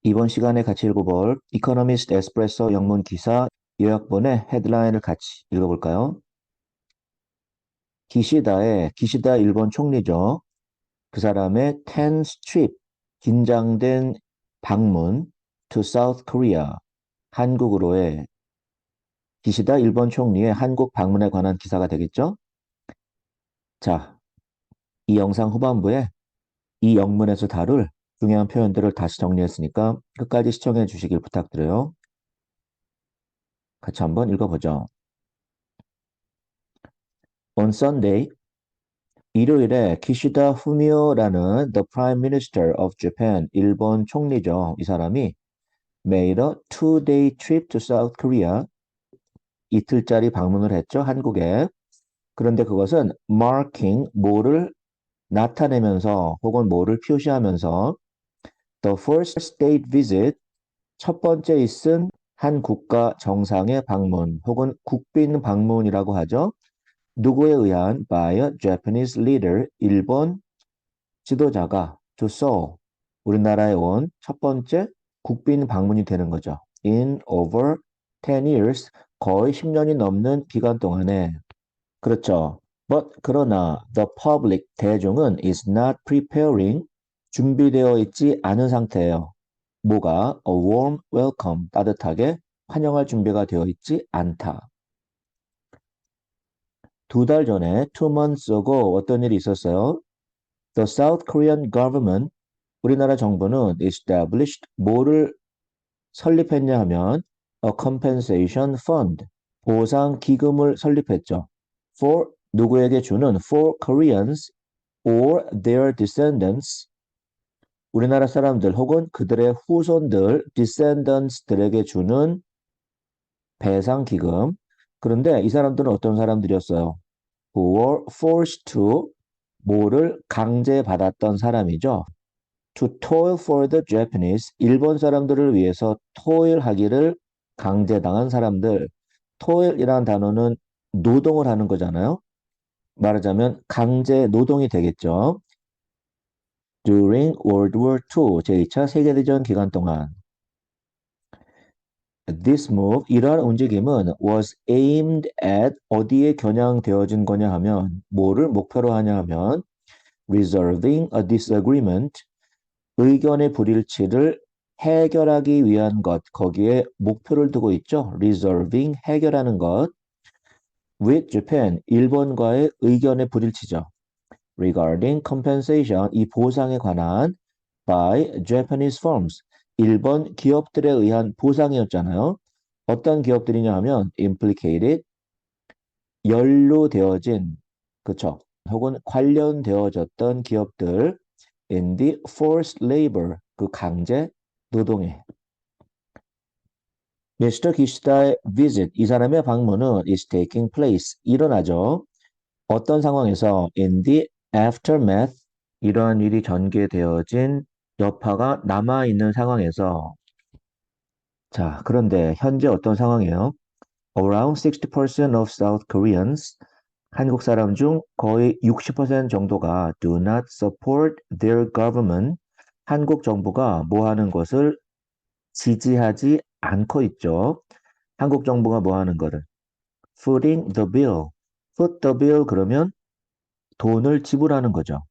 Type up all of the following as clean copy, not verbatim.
이번 시간에 같이 읽어볼 이코노미스트 에스프레소 영문 기사 요약본의 헤드라인을 같이 읽어볼까요? 기시다 일본 총리죠. 그 사람의 tense trip, 긴장된 방문 to South Korea, 한국으로의 기시다 일본 총리의 한국 방문에 관한 기사가 되겠죠? 자, 이 영상 후반부에 이 영문에서 다룰 중요한 표현들을 다시 정리했으니까 끝까지 시청해 주시길 부탁드려요. 같이 한번 읽어보죠. On Sunday, 일요일에 기시다 후미오라는 The Prime Minister of Japan, 일본 총리죠. 이 사람이 made a two-day trip to South Korea, 이틀짜리 방문을 했죠. 한국에. 그런데 그것은 marking, 뭐를 나타내면서 혹은 뭐를 표시하면서 the first state visit, 첫 번째 있은 한 국가 정상의 방문 혹은 국빈 방문이라고 하죠. 누구에 의한 by a Japanese leader, 일본 지도자가 to Seoul, 우리나라에 온 첫 번째 국빈 방문이 되는 거죠. In over 10 years, 거의 10년이 넘는 기간 동안에. 그렇죠. But 그러나 the public, 대중은 is not preparing, 준비되어 있지 않은 상태예요. 뭐가? A warm welcome, 따뜻하게 환영할 준비가 되어 있지 않다. 2달 전에, 2 months ago, 어떤 일이 있었어요? The South Korean government, 우리나라 정부는 established, 뭐를 설립했냐 하면 a compensation fund, 보상 기금을 설립했죠. For, 누구에게 주는 for Koreans or their descendants, 우리나라 사람들 혹은 그들의 후손들, descendants들에게 주는 배상 기금. 그런데 이 사람들은 어떤 사람들이었어요? Who were forced to, 뭐를 강제받았던 사람이죠. To toil for the Japanese, 일본 사람들을 위해서 toil하기를 강제당한 사람들. toil이라는 단어는 노동을 하는 거잖아요. 말하자면 강제 노동이 되겠죠. During World War II, 제2차 세계대전 기간 동안. This move, 이러한 움직임은 was aimed at, 어디에 겨냥되어진 거냐 하면, 뭐를 목표로 하냐 하면 resolving a disagreement, 의견의 불일치를 해결하기 위한 것, 거기에 목표를 두고 있죠. resolving, 해결하는 것. with Japan, 일본과의 의견의 불일치죠. regarding compensation, 이 보상에 관한 by Japanese firms, 일본 기업들에 의한 보상이었잖아요. 어떤 기업들이냐 하면 implicated, 연루되어진, 그쵸? 혹은 관련되어졌던 기업들 in the forced labor, 그 강제 노동에. 미스터 기시다의 visit, 이 사람의 방문은 is taking place, 일어나죠. 어떤 상황에서 in the aftermath, 이러한 일이 전개되어진 여파가 남아있는 상황에서. 자, 그런데 현재 어떤 상황이에요? Around 60% of South Koreans, 한국 사람 중 거의 60% 정도가 do not support their government, 한국 정부가 뭐 하는 것을 지지하지 않고 있죠. 한국 정부가 뭐 하는 거를 footing the bill, foot the bill 그러면 돈을 지불하는 거죠.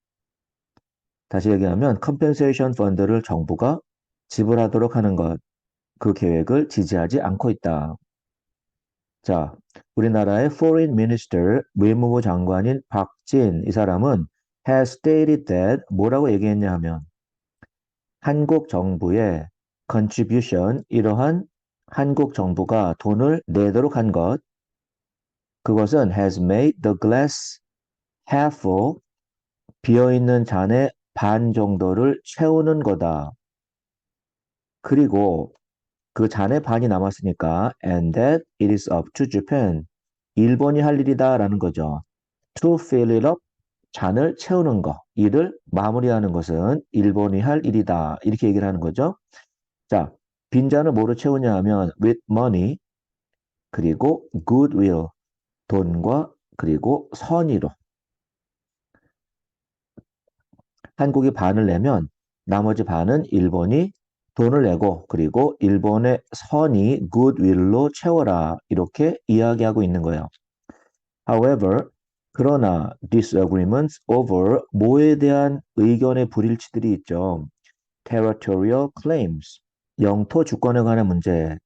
다시 얘기하면 컴펜세이션 펀드를 정부가 지불하도록 하는 것, 그 계획을 지지하지 않고 있다. 자, 우리나라의 Foreign Minister, 외무부 장관인 박진, 이 사람은 has stated that, 뭐라고 얘기했냐 하면 한국 정부의 contribution, 이러한 한국 정부가 돈을 내도록 한 것, 그것은 has made the glass half full, 비어있는 잔의 반 정도를 채우는 거다. 그리고 그 잔의 반이 남았으니까 and that it is up to Japan, 일본이 할 일이다 라는 거죠. To fill it up, 잔을 채우는 거, 이를 마무리하는 것은 일본이 할 일이다, 이렇게 얘기를 하는 거죠. 자, 빈잔을 뭐로 채우냐 하면 with money, 그리고 goodwill, 돈과 그리고 선의로. 한국이 반을 내면 나머지 반은 일본이 돈을 내고 그리고 일본의 선의 굿윌로 채워라 이렇게 이야기하고 있는 거예요. However, 그러나 disagreements over 뭐에 대한 의견의 불일치들이 있죠. Territorial claims, 영토 주권에 관한 문제.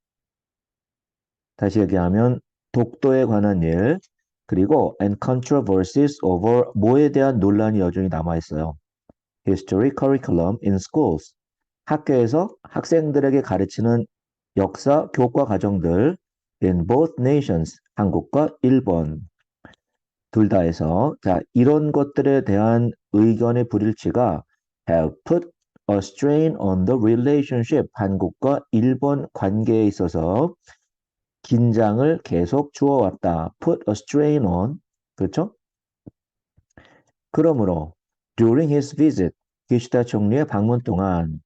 다시 얘기하면 독도에 관한 일, 그리고 and controversies over 뭐에 대한 논란이 여전히 남아 있어요. History curriculum in schools, 학교에서 학생들에게 가르치는 역사 교과 과정들 in both nations, 한국과 일본 둘 다에서 자 이런 것들에 대한 의견의 불일치가 have put a strain on the relationship, 한국과 일본 관계에 있어서 긴장을 계속 주어왔다. put a strain on, 그렇죠? 그러므로 during his visit, 기시다 총리의 방문 동안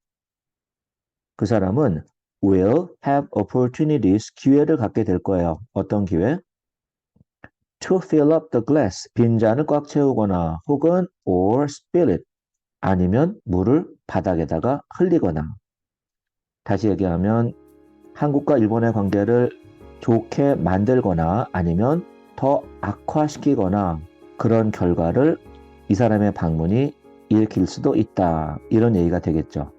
그 사람은 will have opportunities, 기회를 갖게 될 거예요. 어떤 기회? To fill up the glass, 빈잔을 꽉 채우거나 혹은 or spill it, 아니면 물을 바닥에다가 흘리거나. 다시 얘기하면 한국과 일본의 관계를 좋게 만들거나 아니면 더 악화시키거나 그런 결과를 이 사람의 방문이 일으킬 수도 있다. 이런 얘기가 되겠죠.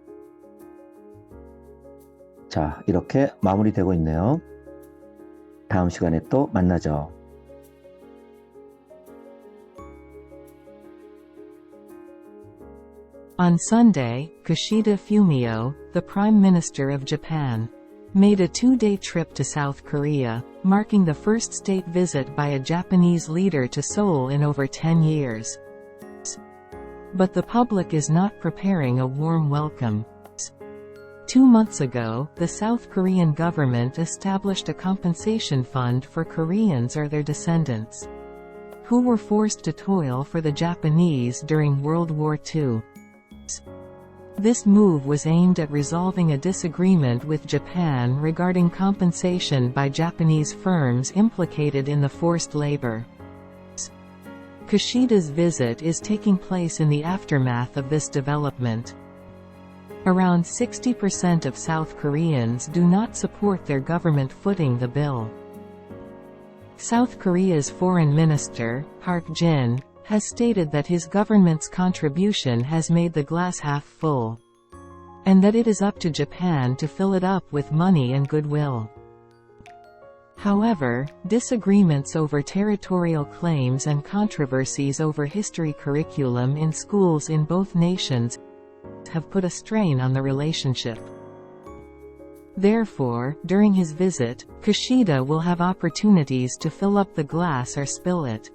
자, 이렇게 마무리되고 있네요. 다음 시간에 또 만나죠. On Sunday, Kishida Fumio, the Prime Minister of Japan, made a 2-day trip to South Korea, marking the first state visit by a Japanese leader to Seoul in over 10 years. But the public is not preparing a warm welcome. 2 months ago, the South Korean government established a compensation fund for Koreans or their descendants who were forced to toil for the Japanese during World War II. This move was aimed at resolving a disagreement with Japan regarding compensation by Japanese firms implicated in the forced labor. Kishida's visit is taking place in the aftermath of this development. Around 60% of South Koreans do not support their government footing the bill. South Korea's foreign minister, Park Jin, has stated that his government's contribution has made the glass half full, and that it is up to Japan to fill it up with money and goodwill. However, disagreements over territorial claims and controversies over history curriculum in schools in both nations have put a strain on the relationship. Therefore, during his visit, Kishida will have opportunities to fill up the glass or spill it.